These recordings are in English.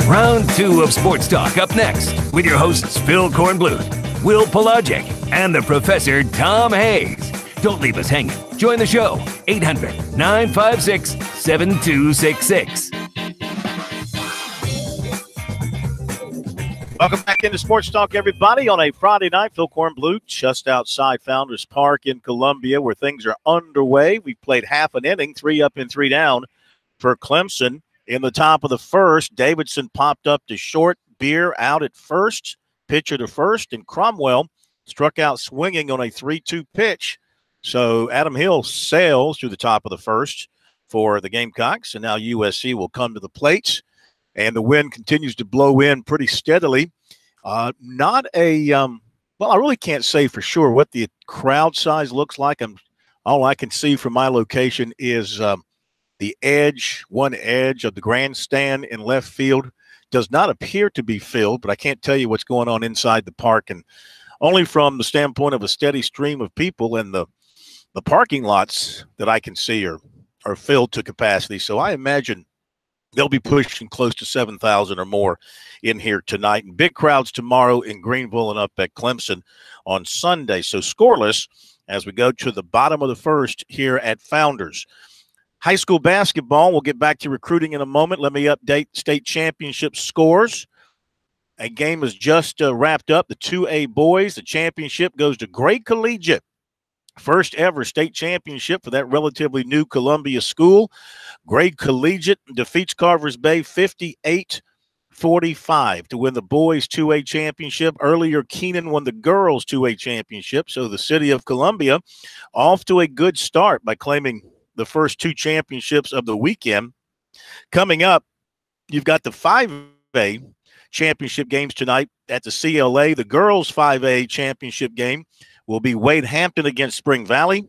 Round 2 of Sports Talk up next with your hosts Phil Kornbluth, Will Pelagic, and the Professor Tom Hayes. Don't leave us hanging. Join the show, 800-956-7266. Welcome back into Sports Talk, everybody, on a Friday night. Phil Kornbluth, just outside Founders Park in Columbia, where things are underway. We've played half an inning, 3 up and 3 down for Clemson. In the top of the first, Davidson popped up to short, Beer out at first, pitcher to first, and Cromwell struck out swinging on a 3-2 pitch. So Adam Hill sails through the top of the first for the Gamecocks, and now USC will come to the plate, and the wind continues to blow in pretty steadily. Well, I really can't say for sure what the crowd size looks like. All I can see from my location is one edge of the grandstand in left field does not appear to be filled, but I can't tell you what's going on inside the park, and only from the standpoint of a steady stream of people, and the parking lots that I can see are filled to capacity. So I imagine they'll be pushing close to 7,000 or more in here tonight, and big crowds tomorrow in Greenville and up at Clemson on Sunday. So scoreless as we go to the bottom of the first here at Founders. High school basketball, we'll get back to recruiting in a moment. Let me update state championship scores. A game is just wrapped up. The 2A boys, the championship goes to Gray Collegiate. First ever state championship for that relatively new Columbia school. Gray Collegiate defeats Carvers Bay 58-45 to win the boys 2A championship. Earlier, Keenan won the girls 2A championship. So the city of Columbia off to a good start by claiming the first 2 championships of the weekend. Coming up, you've got the 5A championship games tonight at the CLA. The girls 5A championship game will be Wade Hampton against Spring Valley.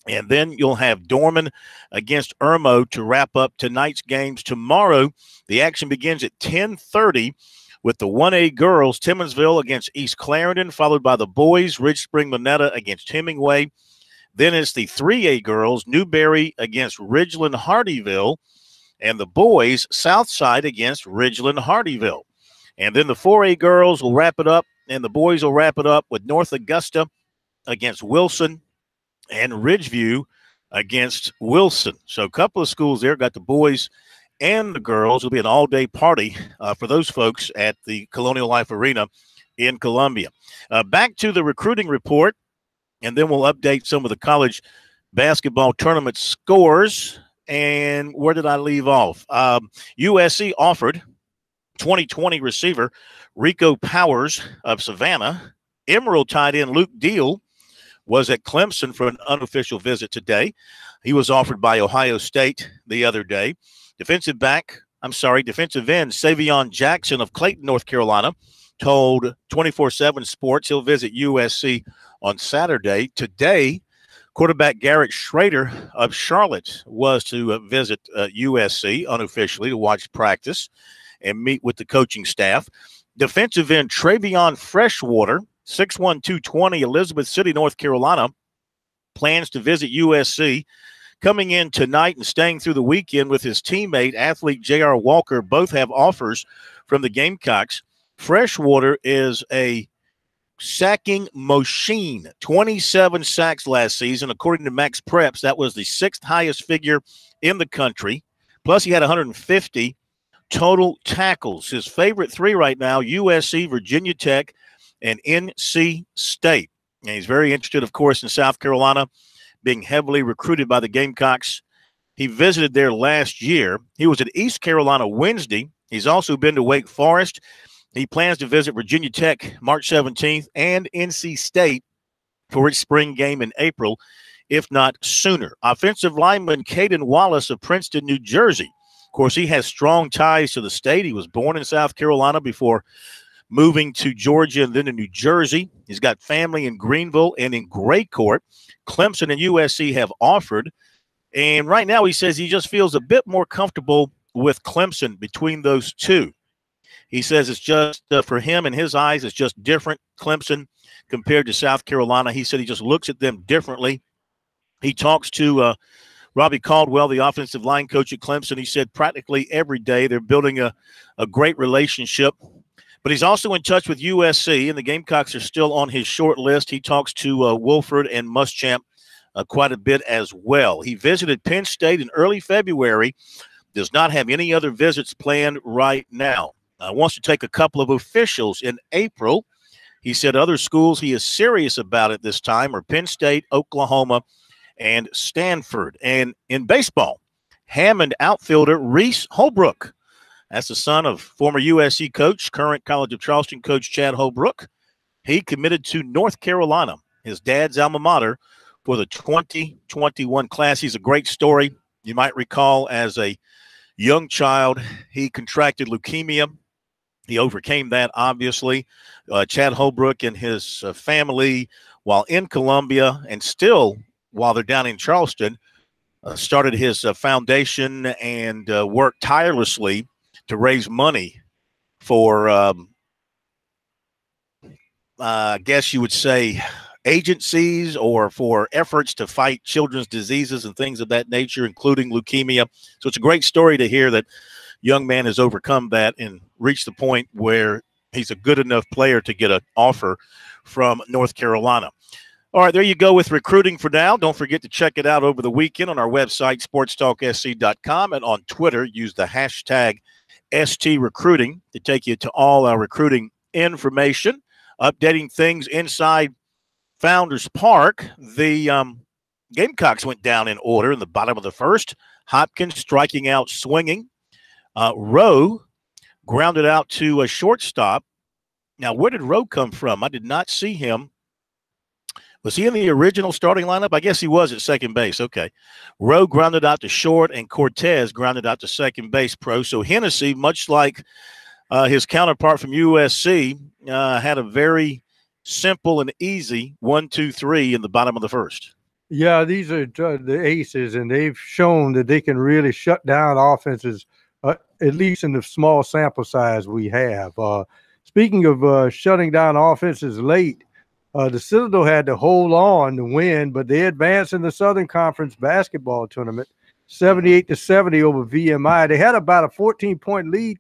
And then you'll have Dorman against Irmo to wrap up tonight's games. Tomorrow, the action begins at 10:30 with the 1A girls, Timmonsville against East Clarendon, followed by the boys, Ridge Spring Monetta against Hemingway. Then it's the 3A girls, Newberry against Ridgeland Hardyville, and the boys, Southside against Ridgeland Hardyville. And then the 4A girls will wrap it up, and the boys will wrap it up with North Augusta against Wilson and Ridgeview against Wilson. So a couple of schools there got the boys and the girls. It'll be an all-day party for those folks at the Colonial Life Arena in Columbia. Back to the recruiting report. And then we'll update some of the college basketball tournament scores. And where did I leave off? USC offered 2020 receiver Rico Powers of Savannah. Emerald tight end Luke Deal was at Clemson for an unofficial visit today. He was offered by Ohio State the other day. Defensive end Savion Jackson of Clayton, North Carolina, told 24/7 Sports he'll visit USC on Saturday. Today, quarterback Garrett Schrader of Charlotte was to visit USC unofficially to watch practice and meet with the coaching staff. Defensive end Travion Freshwater, 6'1", 220, Elizabeth City, North Carolina, plans to visit USC, coming in tonight and staying through the weekend with his teammate, athlete J.R. Walker. Both have offers from the Gamecocks. Freshwater is a sacking machine, 27 sacks last season. According to Max Preps, that was the 6th highest figure in the country. Plus, he had 150 total tackles. His favorite 3 right now, USC, Virginia Tech, and NC State. And he's very interested, of course, in South Carolina, being heavily recruited by the Gamecocks. He visited there last year. He was at East Carolina Wednesday. He's also been to Wake Forest. He plans to visit Virginia Tech March 17th and NC State for its spring game in April, if not sooner. Offensive lineman Caden Wallace of Princeton, New Jersey. Of course, he has strong ties to the state. He was born in South Carolina before moving to Georgia and then to New Jersey. He's got family in Greenville and in Gray Court. Clemson and USC have offered. And right now he says he just feels a bit more comfortable with Clemson between those two. He says it's just, for him in his eyes, it's just different, Clemson, compared to South Carolina. He said he just looks at them differently. He talks to Robbie Caldwell, the offensive line coach at Clemson, he said practically every day they're building a great relationship. But he's also in touch with USC, and the Gamecocks are still on his short list. He talks to Wolford and Muschamp quite a bit as well. He visited Penn State in early February, does not have any other visits planned right now. Wants to take a couple of officials in April. He said other schools he is serious about at this time are Penn State, Oklahoma, and Stanford. And in baseball, Hammond outfielder Reese Holbrook, that's the son of former USC coach, current College of Charleston coach Chad Holbrook. He committed to North Carolina, his dad's alma mater, for the 2021 class. He's a great story. You might recall as a young child, he contracted leukemia. He overcame that, obviously. Chad Holbrook and his family, while in Columbia and still while they're down in Charleston, started his foundation and worked tirelessly to raise money for, I guess you would say, agencies or for efforts to fight children's diseases and things of that nature, including leukemia. So it's a great story to hear that young man has overcome that and reached the point where he's a good enough player to get an offer from North Carolina. All right, there you go with recruiting for now. Don't forget to check it out over the weekend on our website, SportsTalkSC.com, and on Twitter, use the hashtag STRecruiting to take you to all our recruiting information. Updating things inside Founders Park. The Gamecocks went down in order in the bottom of the first. Hopkins striking out swinging. Rowe grounded out to a shortstop. Now, where did Rowe come from? I did not see him. Was he in the original starting lineup? I guess he was at second base. Okay. Rowe grounded out to short, and Cortez grounded out to second base pro. So Hennessy, much like his counterpart from USC, had a very simple and easy 1-2-3 in the bottom of the first. Yeah, these are the aces, and they've shown that they can really shut down offenses, at least in the small sample size we have. Speaking of shutting down offenses late, the Citadel had to hold on to win, but they advanced in the Southern Conference basketball tournament, 78-70 over VMI. They had about a 14-point lead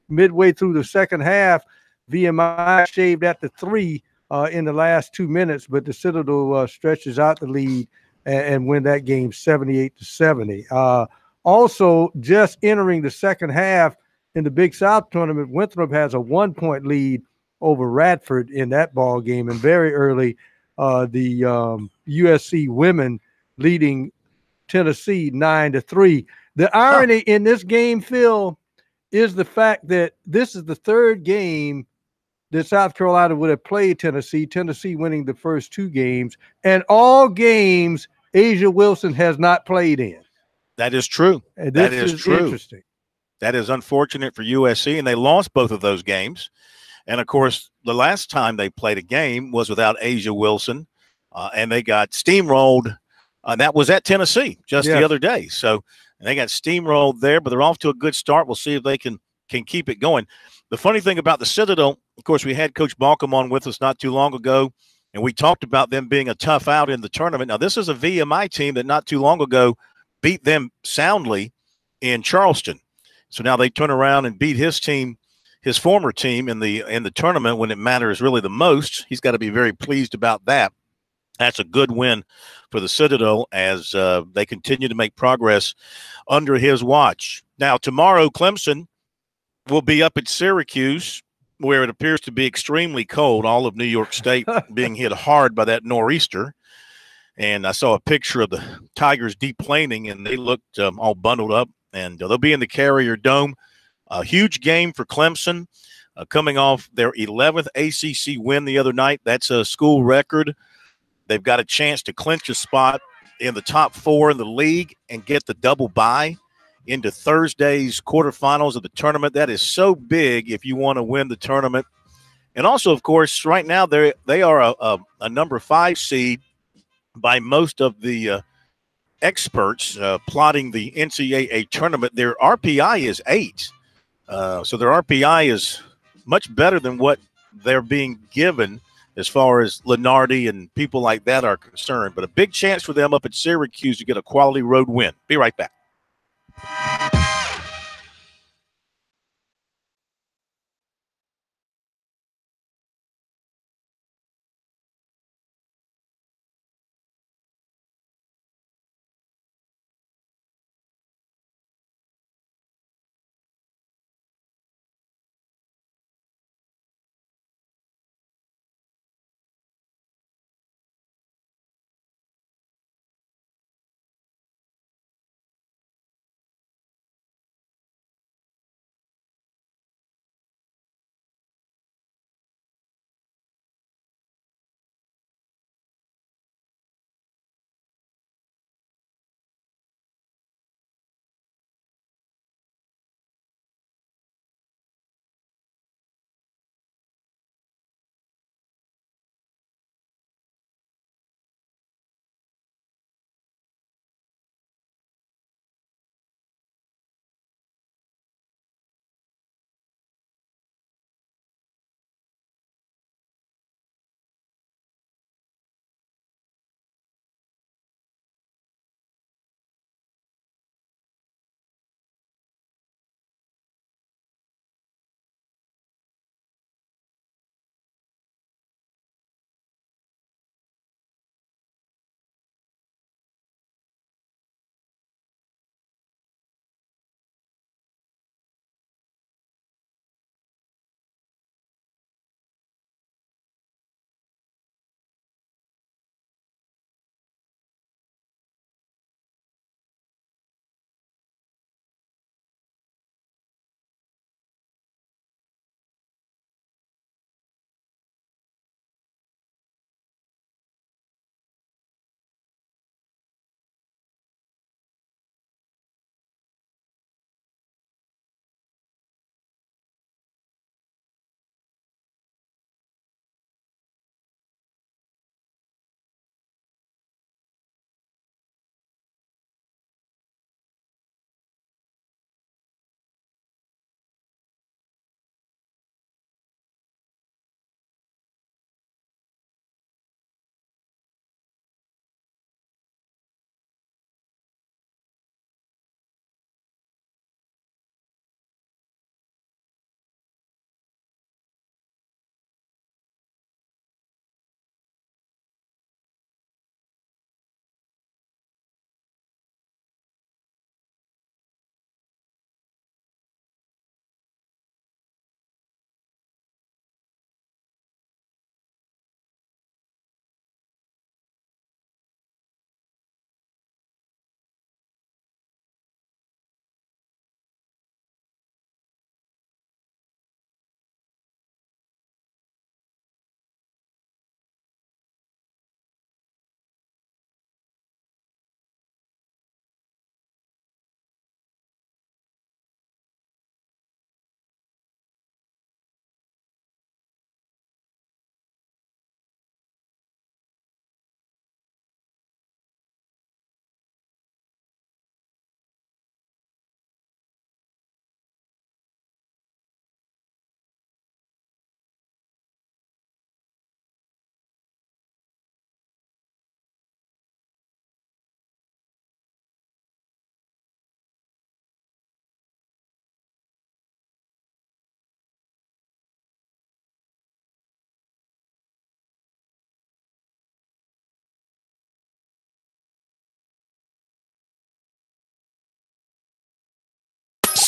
midway through the second half. VMI shaved at the 3 in the last 2 minutes, but the Citadel stretches out the lead and win that game 78-70. Also, just entering the second half in the Big South tournament, Winthrop has a 1-point lead over Radford in that ball game, and very early, the USC women leading Tennessee 9-3. The irony in this game, Phil, is the fact that this is the third game that South Carolina would have played Tennessee winning the first 2 games, and all games Asia Wilson has not played in. That is true. And that is true. Interesting. That is unfortunate for USC, and they lost both of those games. And, of course, the last time they played a game was without Asia Wilson, and they got steamrolled. That was at Tennessee just the other day. So they got steamrolled there, but they're off to a good start. We'll see if they can keep it going. The funny thing about the Citadel, of course, we had Coach Balcom on with us not too long ago, and we talked about them being a tough out in the tournament. Now, this is a VMI team that not too long ago beat them soundly in Charleston. So now they turn around and beat his team, his former team, in the tournament when it matters really the most. He's got to be very pleased about that. That's a good win for the Citadel as they continue to make progress under his watch. Now, tomorrow, Clemson will be up at Syracuse, where it appears to be extremely cold, all of New York State being hit hard by that nor'easter. And I saw a picture of the Tigers deplaning, and they looked all bundled up, and they'll be in the Carrier Dome. A huge game for Clemson, coming off their 11th ACC win the other night. That's a school record. They've got a chance to clinch a spot in the top 4 in the league and get the double bye into Thursday's quarterfinals of the tournament. That is so big if you want to win the tournament. And also, of course, right now they are a number 5 seed by most of the experts plotting the NCAA tournament. Their RPI is 8. So their RPI is much better than what they're being given as far as Lenardi and people like that are concerned. But a big chance for them up at Syracuse to get a quality road win. Be right back.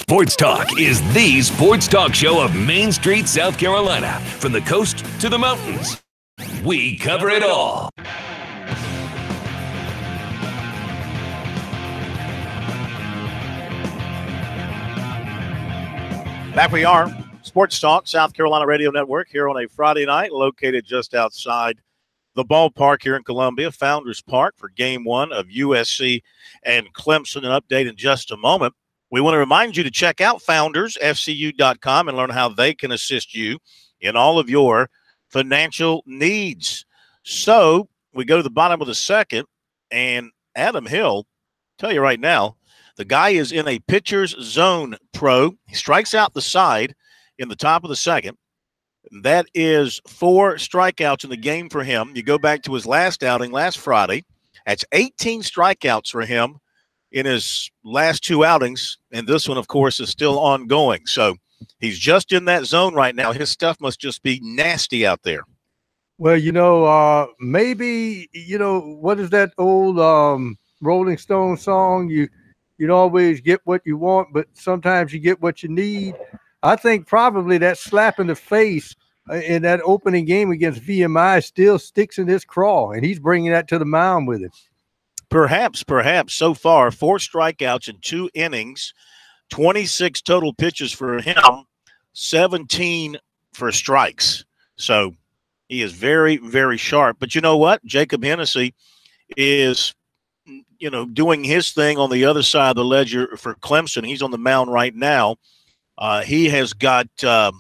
Sports Talk is the sports talk show of Main Street, South Carolina. From the coast to the mountains, we cover it all. Back we are. Sports Talk, South Carolina Radio Network, here on a Friday night, located just outside the ballpark here in Columbia, Founders Park, for Game 1 of USC and Clemson. An update in just a moment. We want to remind you to check out foundersfcu.com and learn how they can assist you in all of your financial needs. So we go to the bottom of the second, and Adam Hill, tell you right now, the guy is in a pitcher's zone pro. He strikes out the side in the top of the second. That is 4 strikeouts in the game for him. You go back to his last outing last Friday. That's 18 strikeouts for him in his last 2 outings, and this one, of course, is still ongoing. So he's just in that zone right now. His stuff must just be nasty out there. Well, maybe, what is that old Rolling Stone song? You don't always get what you want, but sometimes you get what you need. I think probably that slap in the face in that opening game against VMI still sticks in his craw, and he's bringing that to the mound with him. Perhaps. So far, 4 strikeouts in 2 innings, 26 total pitches for him, 17 for strikes. So he is very, very sharp. But you know what? Jacob Hennessy is, doing his thing on the other side of the ledger for Clemson. He's on the mound right now. He has got a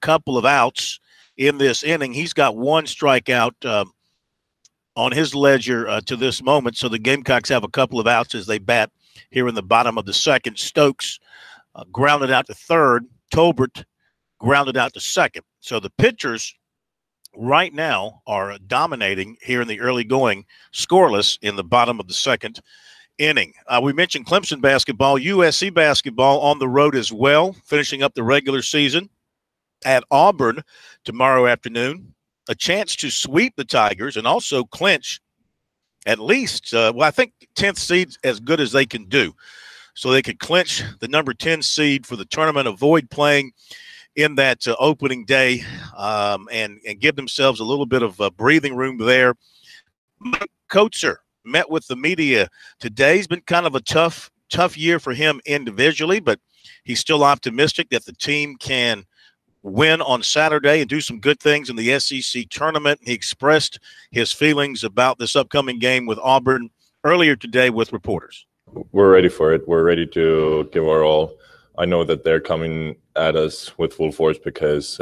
couple of outs in this inning. He's got 1 strikeout on his ledger to this moment. So the Gamecocks have a couple of outs as they bat here in the bottom of the second. Stokes grounded out to third. Tolbert grounded out to second. So the pitchers right now are dominating here in the early going, scoreless in the bottom of the second inning. We mentioned Clemson basketball, USC basketball on the road as well, finishing up the regular season at Auburn tomorrow afternoon. A chance to sweep the Tigers and also clinch at least, I think 10th seed's as good as they can do. So they could clinch the number 10 seed for the tournament, avoid playing in that opening day, and give themselves a little bit of breathing room there. Mike Coates met with the media today. It's been kind of a tough year for him individually, but he's still optimistic that the team can win on Saturday and do some good things in the SEC tournament. He expressed his feelings about this upcoming game with Auburn earlier today with reporters. We're ready for it. We're ready to give our all. I know that they're coming at us with full force because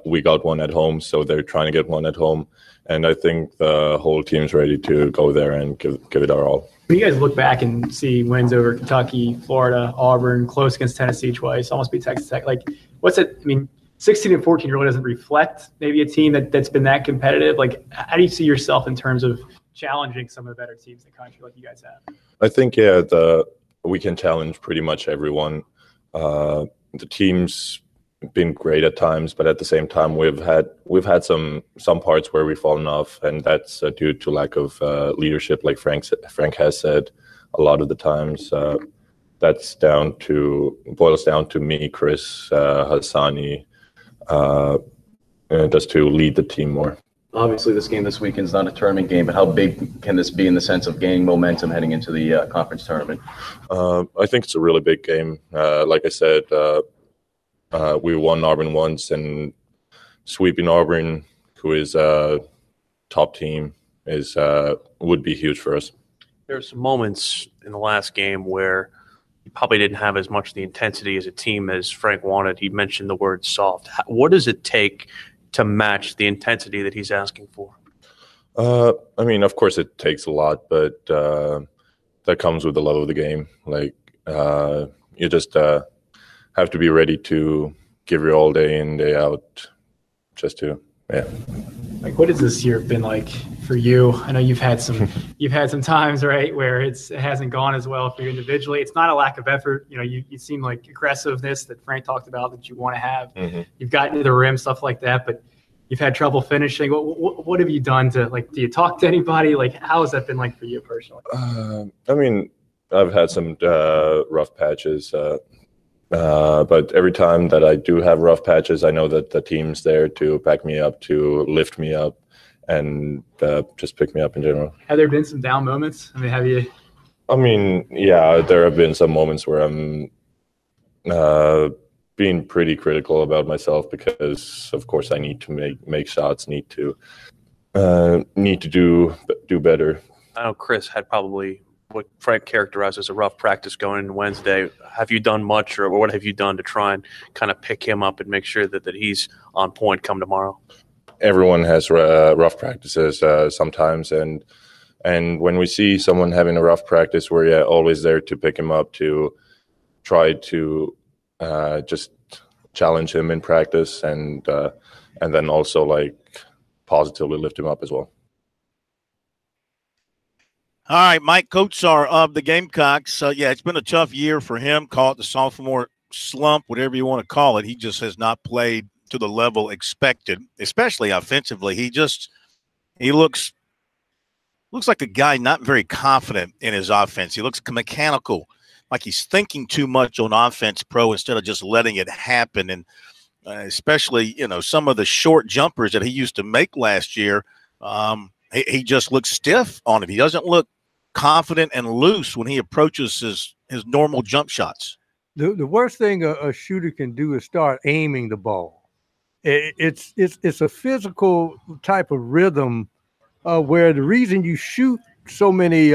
we got one at home, so they're trying to get one at home. And I think the whole team's ready to go there and give it our all. When you guys look back and see wins over Kentucky, Florida, Auburn, close against Tennessee twice, almost beat Texas Tech, like what's it? I mean, 16 and 14 really doesn't reflect maybe a team that's been that competitive. Like, how do you see yourself in terms of challenging some of the better teams in the country like you guys have? I think, we can challenge pretty much everyone. The team's been great at times, but at the same time, we've had some parts where we've fallen off, and that's due to lack of leadership, like Frank has said a lot of the times. That's boils down to me, Chris, Hassani, just to lead the team more. Obviously, this game this weekend is not a tournament game, but how big can this be in the sense of gaining momentum heading into the conference tournament? I think it's a really big game. Like I said, we won Auburn once, and sweeping Auburn, who is a top team, would be huge for us. There's some moments in the last game where you probably didn't have as much the intensity as a team as Frank wanted. He mentioned the word soft. What does it take to match the intensity that he's asking for? I mean, of course it takes a lot, but that comes with the love of the game. Like, you just have to be ready to give your all day in, day out, just to, yeah. Like, what has this year been like for you? I know you've had some times, right, where it hasn't gone as well for you individually. It's not a lack of effort. You seem like aggressiveness that Frank talked about that you want to have. Mm-hmm. You've gotten to the rim, stuff like that, but you've had trouble finishing. What have you done to, like, do you talk to anybody? Like, how has that been like for you personally? I mean, I've had some rough patches, but every time that I do have rough patches, I know that the team's there to back me up, to lift me up, and just pick me up in general. Have there been some down moments? I mean, have you? I mean, yeah, there have been some moments where I'm being pretty critical about myself because, of course, I need to make shots, need to do better. I know Chris had probably what Frank characterized as a rough practice going into Wednesday. Have you done much, or what have you done to try and kind of pick him up and make sure that he's on point come tomorrow? Everyone has rough practices sometimes, and when we see someone having a rough practice, we're always there to pick him up, to try to just challenge him in practice, and then also like positively lift him up as well. All right, Mike Kotsar of the Gamecocks. Yeah, it's been a tough year for him. Call it the sophomore slump, whatever you want to call it. He just has not played to the level expected, especially offensively. He looks like a guy not very confident in his offense. He looks mechanical, like he's thinking too much on offense pro instead of just letting it happen. And especially, some of the short jumpers that he used to make last year, he just looks stiff on it. He doesn't look confident and loose when he approaches his normal jump shots. The worst thing a shooter can do is start aiming the ball. It's a physical type of rhythm where the reason you shoot so many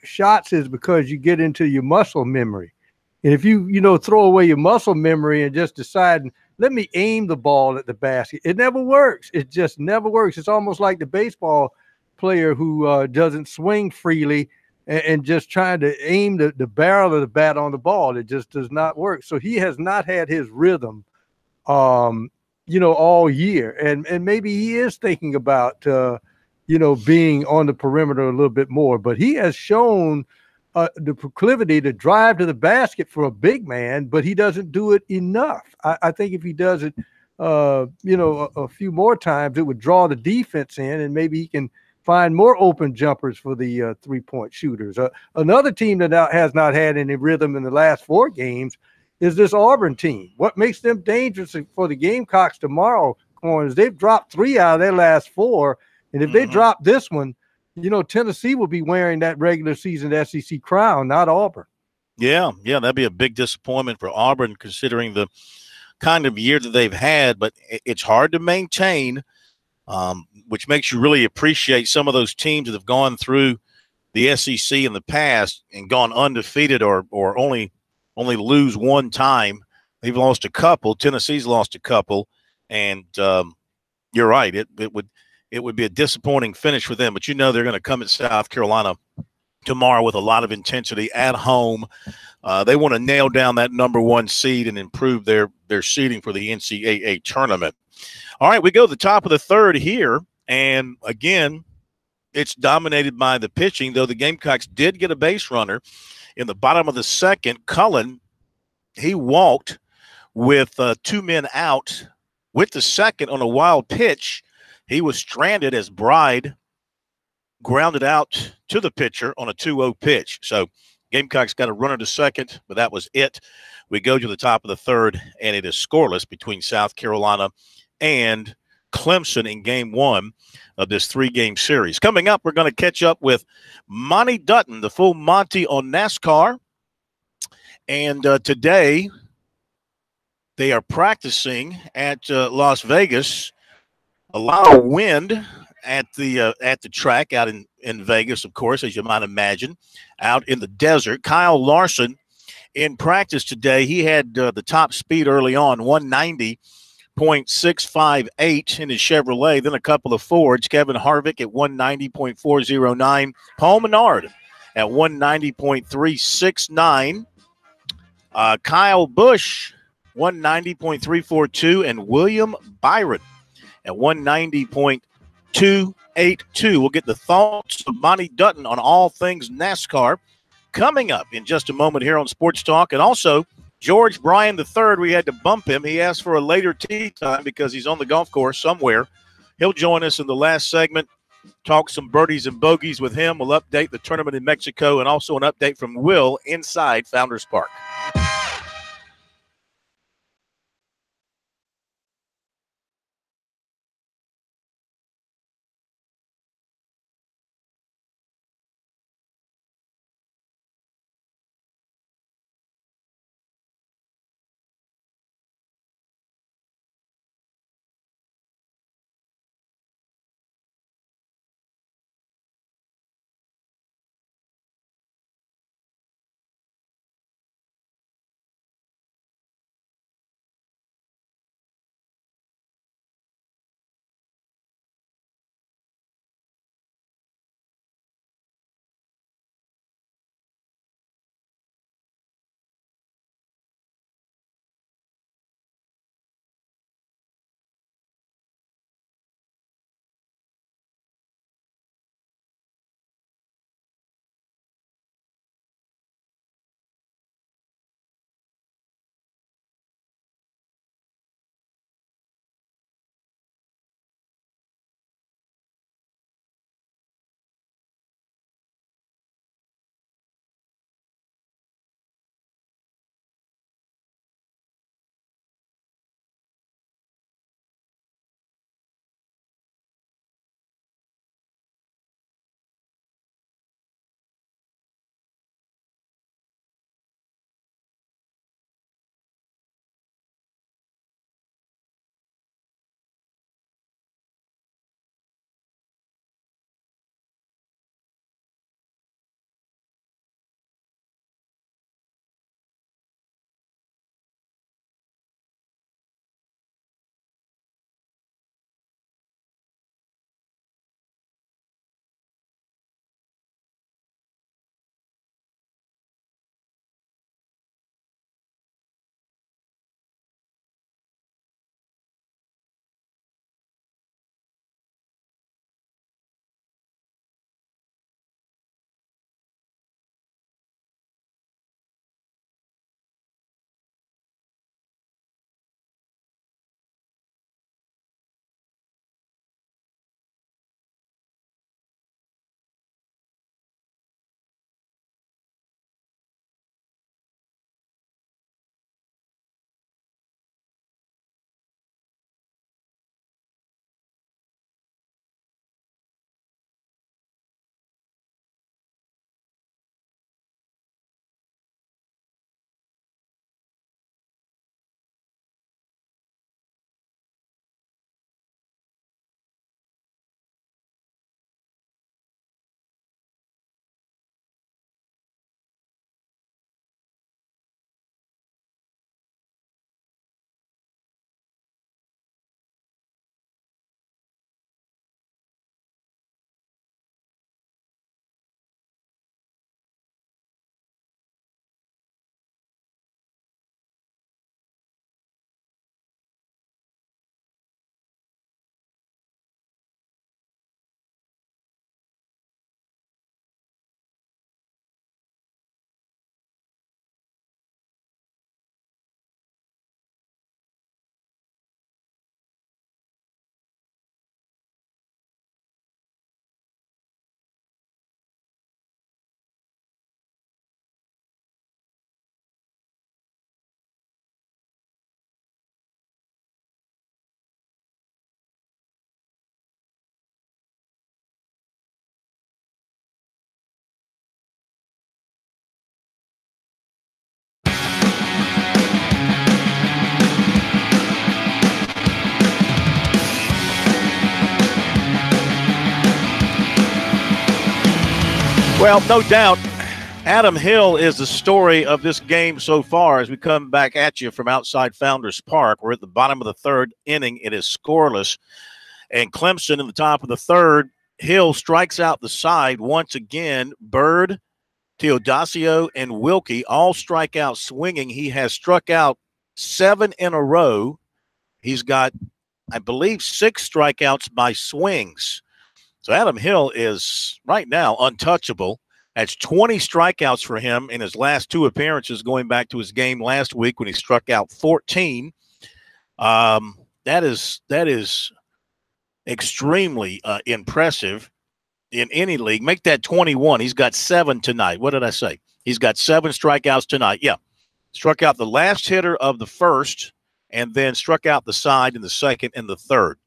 shots is because you get into your muscle memory. And if you throw away your muscle memory and just decide, let me aim the ball at the basket, it never works. It just never works. It's almost like the baseball player who doesn't swing freely and just trying to aim the barrel of the bat on the ball. It just does not work. So he has not had his rhythm, all year. And maybe he is thinking about, being on the perimeter a little bit more. But he has shown the proclivity to drive to the basket for a big man, but he doesn't do it enough. I think if he does it, a few more times, it would draw the defense in, and maybe he can find more open jumpers for the three-point shooters. Another team that has not had any rhythm in the last 4 games is this Auburn team. What makes them dangerous for the Gamecocks tomorrow, is they've dropped 3 out of their last 4, and if they drop this one, Tennessee will be wearing that regular season SEC crown, not Auburn. Yeah, that'd be a big disappointment for Auburn considering the kind of year that they've had, but it's hard to maintain, which makes you really appreciate some of those teams that have gone through the SEC in the past and gone undefeated or only lose one time. They've lost a couple. Tennessee's lost a couple, and you're right. It would be a disappointing finish for them, but they're going to come at South Carolina tomorrow with a lot of intensity at home. They want to nail down that number 1 seed and improve their seeding for the NCAA tournament. All right, we go to the top of the 3rd here, and again, it's dominated by the pitching, though the Gamecocks did get a base runner in the bottom of the 2nd. Cullen, he walked with 2 men out with the 2nd on a wild pitch. He was stranded as Bride grounded out to the pitcher on a 2-0 pitch. So Gamecocks got a runner to 2nd, but that was it. We go to the top of the 3rd, and it is scoreless between South Carolina and Clemson in game 1 of this 3-game series. Coming up, we're going to catch up with Monty Dutton, the full Monty on NASCAR. And today they are practicing at Las Vegas. A lot of wind at the track out in Vegas, of course, as you might imagine, out in the desert. Kyle Larson in practice today, he had the top speed early on, 190.658 in his Chevrolet, then a couple of Fords. Kevin Harvick at 190.409. Paul Menard at 190.369. Kyle Busch, 190.342, and William Byron at 190.282. We'll get the thoughts of Monty Dutton on all things NASCAR coming up in just a moment here on Sports Talk. And also, George Bryan III, we had to bump him. He asked for a later tee time because he's on the golf course somewhere. He'll join us in the last segment, talk some birdies and bogeys with him. We'll update the tournament in Mexico and also an update from Will inside Founders Park. Well, no doubt, Adam Hill is the story of this game so far as we come back at you from outside Founders Park. We're at the bottom of the third inning. It is scoreless. And Clemson in the top of the third, Hill strikes out the side once again. Bird, Teodosio, and Wilkie all strike out swinging. He has struck out 7 in a row. He's got, I believe, 6 strikeouts by swings. So Adam Hill is right now untouchable. That's 20 strikeouts for him in his last 2 appearances, going back to his game last week when he struck out 14. That is extremely impressive in any league. Make that 21. He's got 7 tonight. What did I say? He's got 7 strikeouts tonight. Yeah. Struck out the last hitter of the first and then struck out the side in the second and the third.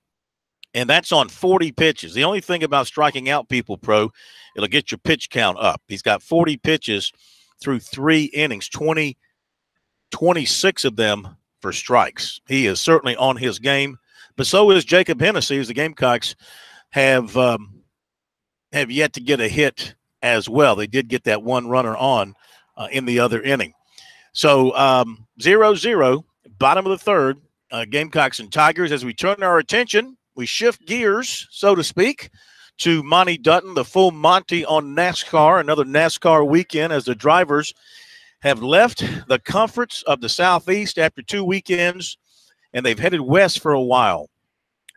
And that's on 40 pitches. The only thing about striking out people, Pro, it'll get your pitch count up. He's got 40 pitches through 3 innings, 26 of them for strikes. He is certainly on his game, but so is Jacob Hennessy, as the Gamecocks have yet to get a hit as well. They did get that 1 runner on in the other inning. So 0-0, bottom of the third, Gamecocks and Tigers. As we turn our attention, we shift gears, so to speak, to Monty Dutton, the full Monty on NASCAR, another NASCAR weekend as the drivers have left the comforts of the Southeast after 2 weekends, and they've headed west for a while,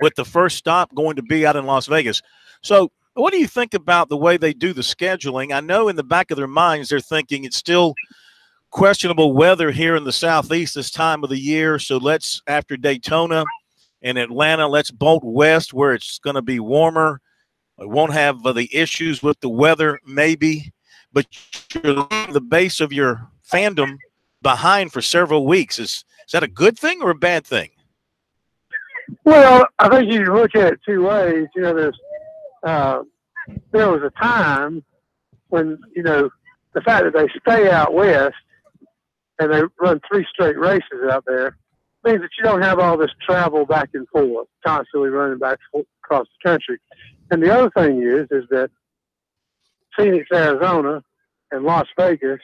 with the first stop going to be out in Las Vegas. So what do you think about the way they do the scheduling? I know in the back of their minds they're thinking it's still questionable weather here in the Southeast this time of the year, so let's, after Daytona and Atlanta, let's bolt west where it's going to be warmer. We won't have the issues with the weather maybe, but you're leaving the base of your fandom behind for several weeks. Is that a good thing or a bad thing? Well, I think you can look at it 2 ways. You know, there was a time when, you know, the fact that they stay out west and they run 3 straight races out there means that you don't have all this travel back and forth, constantly running back across the country. And the other thing is that Phoenix, Arizona, and Las Vegas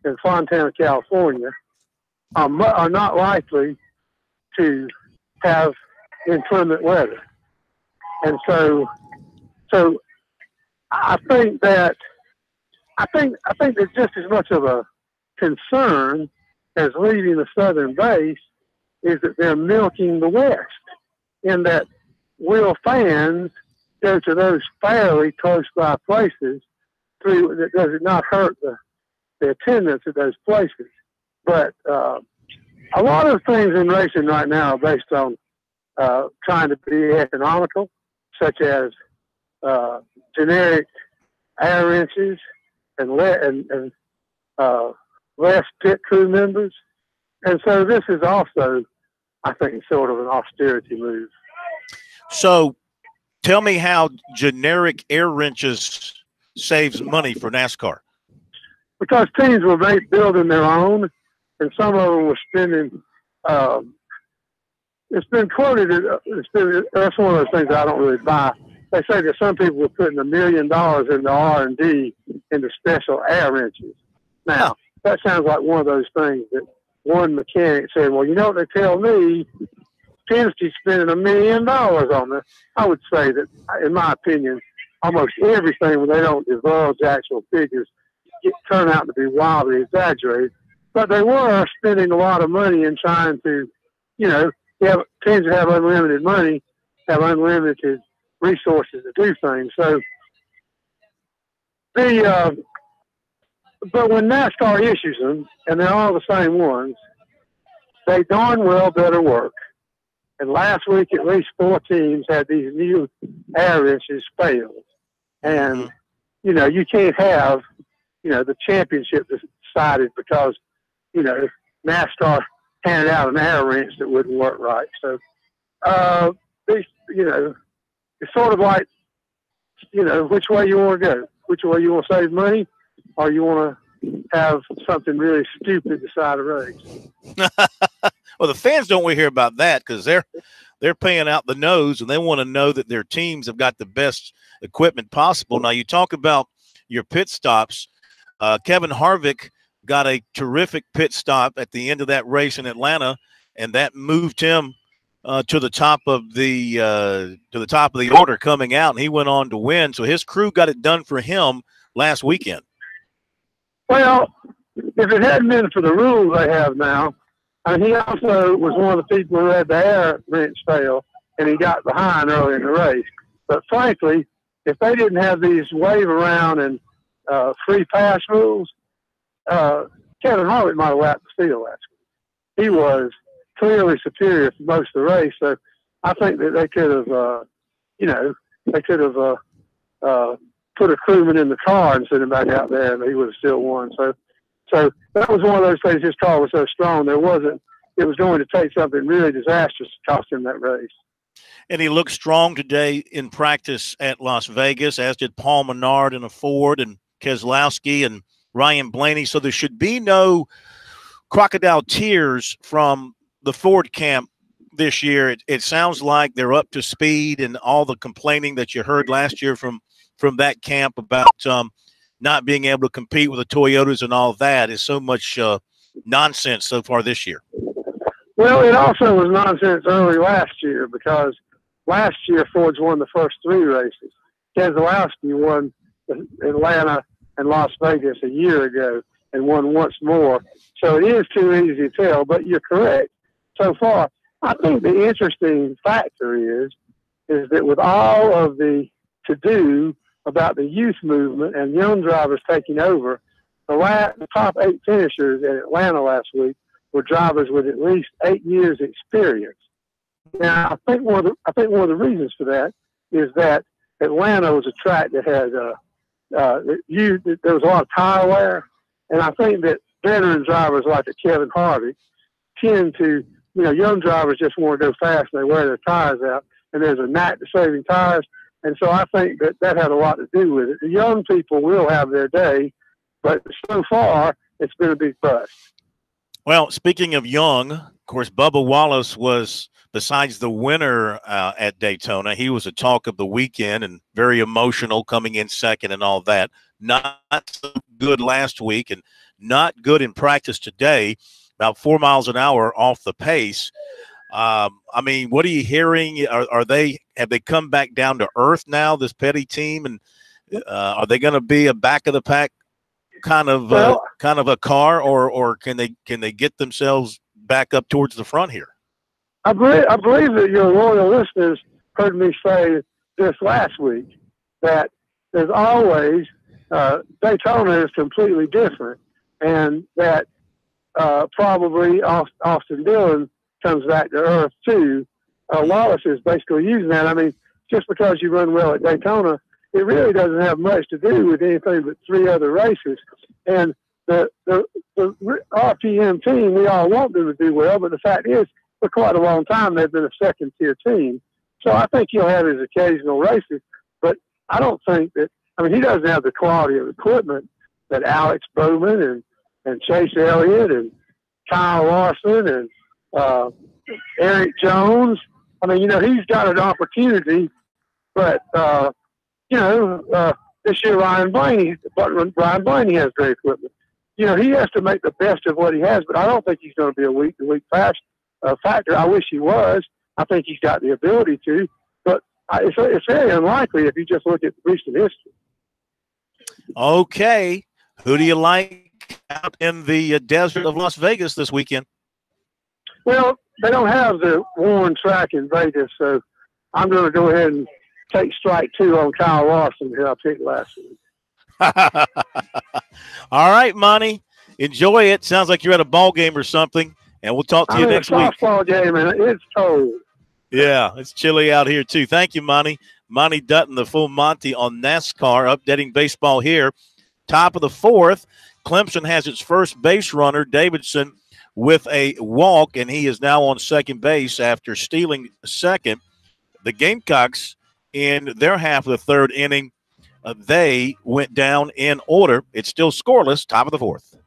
and Fontana, California are not likely to have inclement weather. And so I think that just as much of a concern as leaving the southern base is that they're milking the West, in that will fans go to those fairly close by places that does it not hurt the attendance at those places. But a lot of things in racing right now are based on trying to be economical, such as generic air wrenches and less pit crew members. And so this is also, I think, sort of an austerity move. So tell me how generic air wrenches saves money for NASCAR. Because teams were building their own, and some of them were spending it's been quoted, that's one of those things I don't really buy. They say that some people were putting $1 million into R&D into special air wrenches. Now, that sounds like one of those things that one mechanic said, well, you know what they tell me? Penske's spending $1 million on this. I would say that, in my opinion, almost everything, when they don't divulge actual figures, turn out to be wildly exaggerated. But they were spending a lot of money in trying to, you know, teams that have unlimited money have unlimited resources to do things. So but when NASCAR issues them, and they're all the same ones, they darn well better work. And last week, at least 4 teams had these new air wrenches fail. And, you know, you can't have, you know, the championship decided because, you know, NASCAR handed out an air wrench that wouldn't work right. So, you know, it's sort of like, you know, which way you want to go. Which way you want to save money, or you want to have something really stupid decide a race. Well, the fans don't want to hear about that because they're paying out the nose, and they want to know that their teams have got the best equipment possible. Now, you talk about your pit stops. Kevin Harvick got a terrific pit stop at the end of that race in Atlanta, and that moved him to the top of the order coming out, and he went on to win. So his crew got it done for him last weekend. Well, if it hadn't been for the rules they have now, and he also was one of the people who had the air wrench fail, and he got behind early in the race. But frankly, if they didn't have these wave around and free pass rules, Kevin Harvick might have lapped the field last week. He was clearly superior for most of the race. So I think that they could have, put a crewman in the car and sent him back out there, and he would have still won. So that was one of those things. His car was so strong, it was going to take something really disastrous to cost him that race. And he looked strong today in practice at Las Vegas, as did Paul Menard in a Ford, and Keselowski and Ryan Blaney. So there should be no crocodile tears from the Ford camp this year. It sounds like they're up to speed, and all the complaining that you heard last year from that camp about not being able to compete with the Toyotas and all that is so much nonsense so far this year. Well, it also was nonsense early last year, because last year Ford's won the first 3 races. Keselowski won Atlanta and Las Vegas a year ago and won once more. So it is too easy to tell, but you're correct so far. I think the interesting factor is that with all of the to-do about the youth movement and young drivers taking over, the top 8 finishers in Atlanta last week were drivers with at least 8 years experience. Now, I think one of the reasons for that is that Atlanta was a track that had there was a lot of tire wear, and I think that veteran drivers like Kevin Harvick tend to, young drivers just want to go fast and they wear their tires out, and there's a knack to saving tires, and so I think that had a lot to do with it. The young people will have their day, but so far it's been a big bust. Well, speaking of young, of course, Bubba Wallace was, besides the winner at Daytona, he was a talk of the weekend and very emotional coming in second and all that. Not so good last week and not good in practice today, about 4 miles an hour off the pace. I mean, what are you hearing? Have they come back down to earth now, this Petty team? And are they going to be a back of the pack kind of a car, or can they get themselves back up towards the front here? I believe that your loyal listeners heard me say this last week, that there's always Daytona is completely different, and that probably Austin Dillon comes back to earth too. Wallace is basically using that. I mean, just because you run well at Daytona, it really doesn't have much to do with anything but 3 other races. And the RPM team, we all want them to do well, but the fact is, for quite a long time, they've been a second-tier team. So I think he'll have his occasional races, but I don't think that – I mean, he doesn't have the quality of equipment that Alex Bowman and Chase Elliott and Kyle Larson and Eric Jones. I mean, he's got an opportunity, but, this year Ryan Blaney has great equipment. He has to make the best of what he has, but I don't think he's going to be a week-to-week factor. I wish he was. I think he's got the ability to, but it's very unlikely if you just look at recent history. Okay. Who do you like out in the desert of Las Vegas this weekend? Well, they don't have the worn track in Vegas, so I'm going to go ahead and take strike 2 on Kyle Larson, who I picked last week. All right, Monty. Enjoy it. Sounds like you're at a ball game or something, and we'll talk to you next week. It's a softball game, and it's cold. Yeah, it's chilly out here, too. Thank you, Monty. Monty Dutton, the full Monty on NASCAR, updating baseball here. Top of the 4th, Clemson has its first base runner, Davidson, with a walk, and he is now on second base after stealing second. The Gamecocks, in their half of the 3rd inning, they went down in order. It's still scoreless, top of the 4th.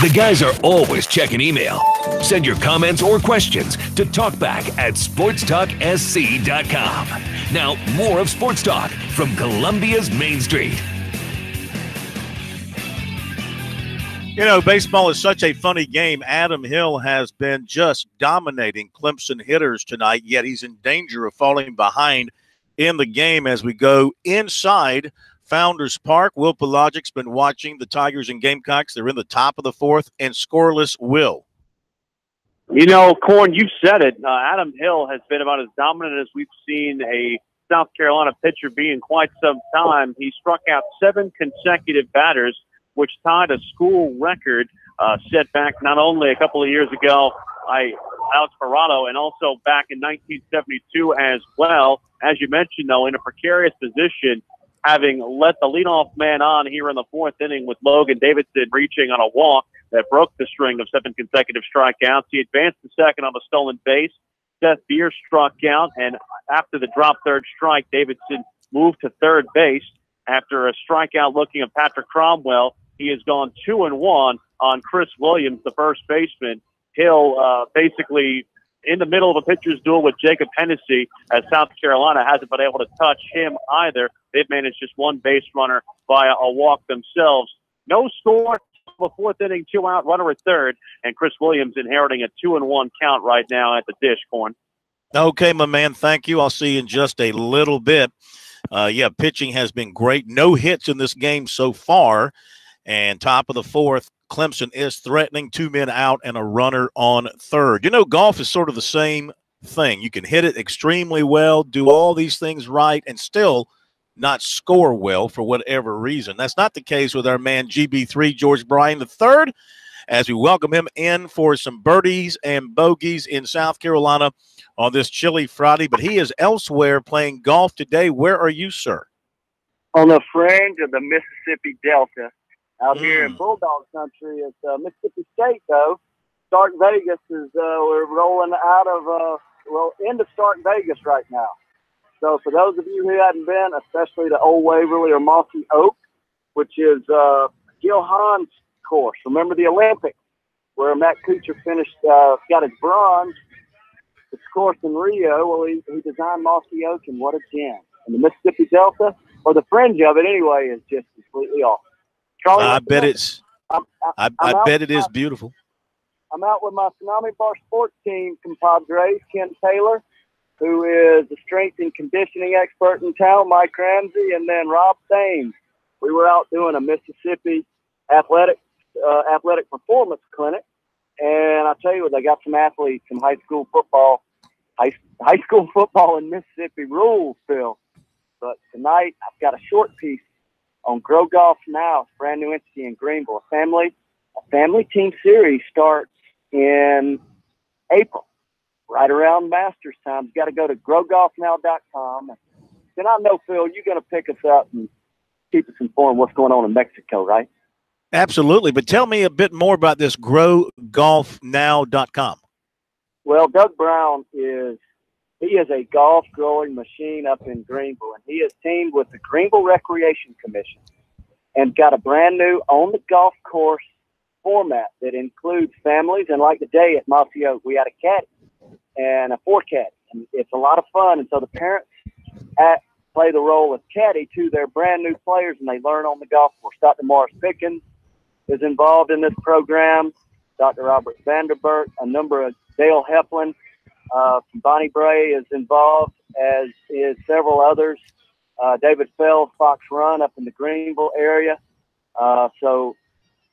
The guys are always checking email. Send your comments or questions to talkback@sportstalksc.com. Now, more of Sports Talk from Columbia's Main Street. You know, baseball is such a funny game. Adam Hill has been just dominating Clemson hitters tonight, yet he's in danger of falling behind in the game as we go inside Founders Park. Will Pelagic's been watching the Tigers and Gamecocks. They're in the top of the fourth and scoreless. Will. You know, Corn, you said it. Adam Hill has been about as dominant as we've seen a South Carolina pitcher be in quite some time. He struck out 7 consecutive batters, which tied a school record set back not only a couple of years ago by Alex Parado and also back in 1972 as well. As you mentioned, though, in a precarious position, having let the leadoff man on here in the 4th inning with Logan Davidson reaching on a walk that broke the string of 7 consecutive strikeouts. He advanced to second on the stolen base. Seth Beer struck out, and after the drop third strike, Davidson moved to third base. After a strikeout looking at Patrick Cromwell, he has gone 2-1 on Chris Williams, the first baseman. Hill basically in the middle of a pitcher's duel with Jacob Hennessy, as South Carolina hasn't been able to touch him either. They've managed just 1 base runner via a walk themselves. No score, a 4th inning, 2-out, runner at third, and Chris Williams inheriting a 2-1 count right now at the dish, Corn. Okay, my man, thank you. I'll see you in just a little bit. Yeah, pitching has been great. No hits in this game so far. And top of the 4th, Clemson is threatening, 2 men out and a runner on third. You know, golf is sort of the same thing. You can hit it extremely well, do all these things right, and still not score well for whatever reason. That's not the case with our man GB3, George Bryan III, as we welcome him in for some birdies and bogeys in South Carolina on this chilly Friday. But he is elsewhere playing golf today. Where are you, sir? On the fringe of the Mississippi Delta. Out here in Bulldog Country, it's Mississippi State, though. Stark Vegas is, we're rolling out of, into Stark Vegas right now. So for those of you who hadn't been, especially to Old Waverly or Mossy Oak, which is Gil Hahn's course. Remember the Olympics, where Matt Kuchar finished, got his bronze. His course in Rio, well, he designed Mossy Oak, and what a gem. And the Mississippi Delta, or the fringe of it anyway, is just completely off. I bet it's. I bet it is beautiful. I'm out with my Tsunami Bar sports team compadres, Ken Taylor, who is a strength and conditioning expert in town, Mike Ramsey, and then Rob Thames. We were out doing a Mississippi athletic performance clinic, and I tell you what, they got some athletes, some high school football in Mississippi rules, Phil. But tonight I've got a short piece on Grow Golf Now, brand new entity in Greenville. A family team series starts in April, right around Masters time. You got to go to growgolfnow.com. Then I know, Phil, you're going to pick us up and keep us informed what's going on in Mexico, right? Absolutely. But tell me a bit more about this growgolfnow.com. Well, Doug Brown is a golf growing machine up in Greenville, and he has teamed with the Greenville Recreation Commission and got a brand new on the golf course format that includes families. And like today at Mossy Oak, we had a caddy and a 4 caddy, and it's a lot of fun. And so the parents play the role of caddy to their brand new players, and they learn on the golf course. Dr. Morris Pickens is involved in this program. Dr. Robert Vanderbert, a number of Dale Heflin from Bonnie Bray is involved, as is several others. David Fell, Fox Run up in the Greenville area. So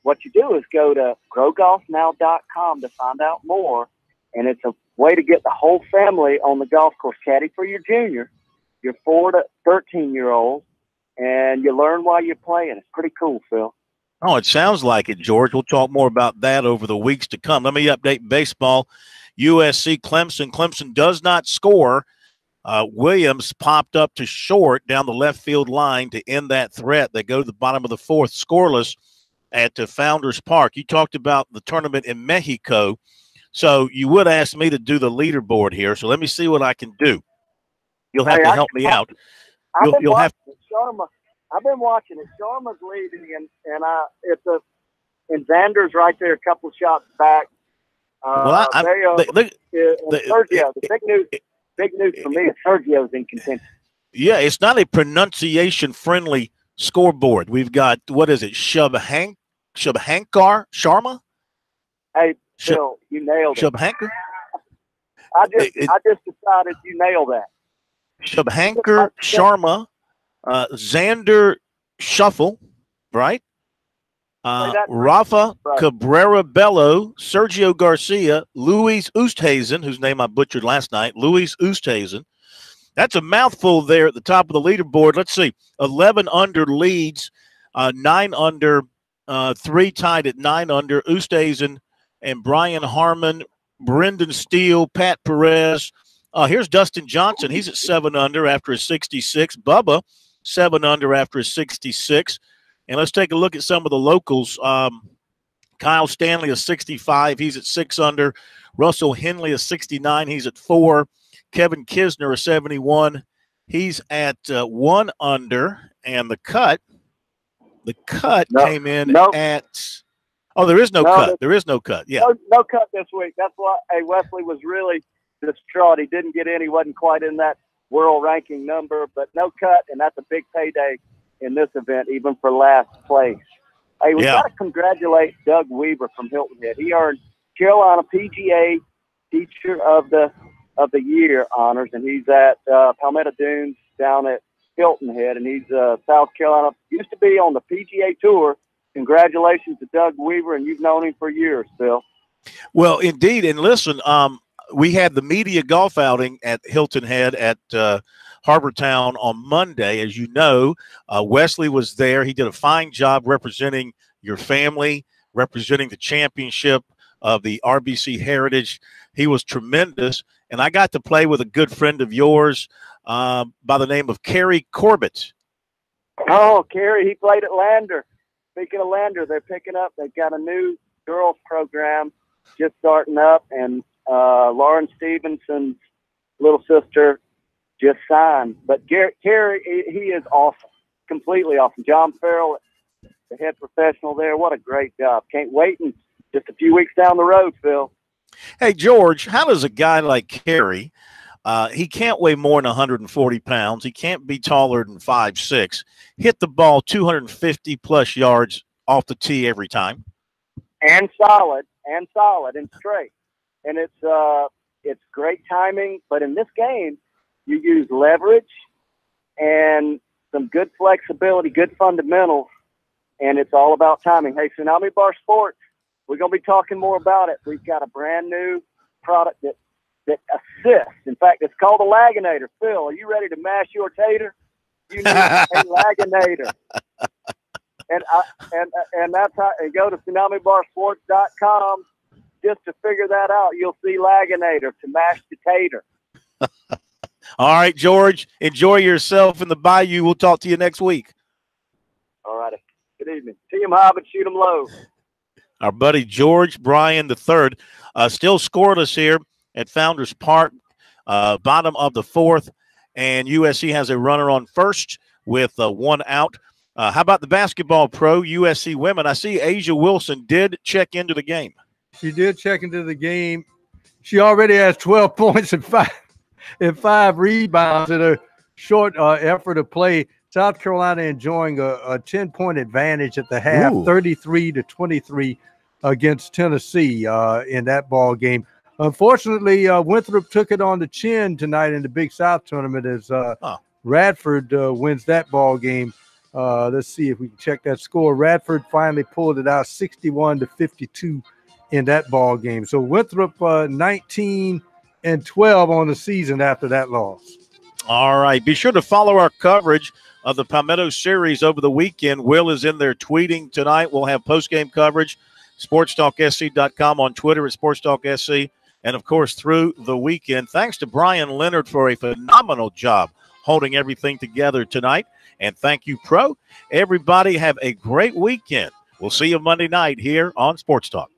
what you do is go to growgolfnow.com to find out more, and it's a way to get the whole family on the golf course. Caddy for your junior, your 4 to 13-year-olds, and you learn while you're playing. It's pretty cool, Phil. Oh, it sounds like it, George. We'll talk more about that over the weeks to come. Let me update baseball. USC Clemson. Clemson does not score. Williams popped up to short down the left field line to end that threat. They go to the bottom of the 4th, scoreless at Founders Park. You talked about the tournament in Mexico, so you would ask me to do the leaderboard here. So let me see what I can do. You'll have to help me out. You'll have. I've been watching it. Sharma's leading, and it's a and Xander's right there, a couple of shots back. Well, Sergio, the big news for me is Sergio's in contention. Yeah, it's not a pronunciation-friendly scoreboard. We've got, what is it, Shubhankar Sharma? Hey, Phil, you nailed it. Shubhankar? I just decided you nailed that. Shubhankar Sharma, Xander Shuffle, right? Rafa Cabrera Bello, Sergio Garcia, Luis Oosthuizen, whose name I butchered last night, Luis Oosthuizen. That's a mouthful there at the top of the leaderboard. Let's see, 11 under leads, 9 under, 3 tied at 9 under, Oosthuizen and Brian Harmon, Brendan Steele, Pat Perez. Here's Dustin Johnson. He's at 7 under after a 66. Bubba, 7 under after a 66. And let's take a look at some of the locals. Kyle Stanley, a 65. He's at 6 under. Russell Henley, a 69. He's at 4. Kevin Kisner, a 71. He's at 1 under. And the cut came in at – oh, there is no cut. There is no cut. Yeah. No cut this week. That's why Wesley was really distraught. He didn't get in. He wasn't quite in that world ranking number, but no cut, and that's a big payday in this event, even for last place. Hey, we got to congratulate Doug Weaver from Hilton Head. He earned Carolina PGA Teacher of the Year honors, and he's at Palmetto Dunes down at Hilton Head, and he's South Carolina. Used to be on the PGA Tour. Congratulations to Doug Weaver, and you've known him for years, Phil. Well, indeed, and listen, we had the media golf outing at Hilton Head at Harbortown on Monday. As you know, Wesley was there. He did a fine job representing your family, representing the championship of the RBC Heritage. He was tremendous, and I got to play with a good friend of yours by the name of Kerry Corbett. Oh, Kerry, he played at Lander. Speaking of Lander, they've got a new girls program just starting up, and Lauren Stevenson's little sister just signed. But Kerry, he is awesome, completely awesome. John Farrell, the head professional there, what a great job. Can't wait in just a few weeks down the road, Phil. Hey, George, how does a guy like Kerry, he can't weigh more than 140 pounds, he can't be taller than 5'6", hit the ball 250-plus yards off the tee every time? And solid and straight. And it's great timing, but in this game, you use leverage and some good flexibility, good fundamentals, and it's all about timing. Hey, Tsunami Bar Sports, we're going to be talking more about it. We've got a brand new product that assists. In fact, it's called a Laginator. Phil, are you ready to mash your tater? You need a Laginator. And that's how. And go to TsunamiBarSports.com just to figure that out. You'll see Laginator to mash the tater. All right, George. Enjoy yourself in the bayou. We'll talk to you next week. All righty. Good evening. Tee 'em high, but shoot 'em low. Our buddy George Bryan III, still scoreless here at Founders Park, bottom of the 4th, and USC has a runner on first with 1 out. How about the basketball pro, USC women? I see Asia Wilson did check into the game. She did check into the game. She already has 12 points and 5 rebounds in a short effort of play. South Carolina enjoying a 10-point advantage at the half, 33-23 against Tennessee in that ball game. Unfortunately, Winthrop took it on the chin tonight in the Big South tournament as Radford wins that ball game. Let's see if we can check that score. Radford finally pulled it out 61-52 in that ball game. So Winthrop 19-12 on the season after that loss. All right. Be sure to follow our coverage of the Palmetto Series over the weekend. Will is in there tweeting tonight. We'll have post-game coverage. SportsTalkSC.com on Twitter at SportsTalkSC. And, of course, through the weekend. Thanks to Brian Leonard for a phenomenal job holding everything together tonight. And thank you, Pro. Everybody have a great weekend. We'll see you Monday night here on Sports Talk.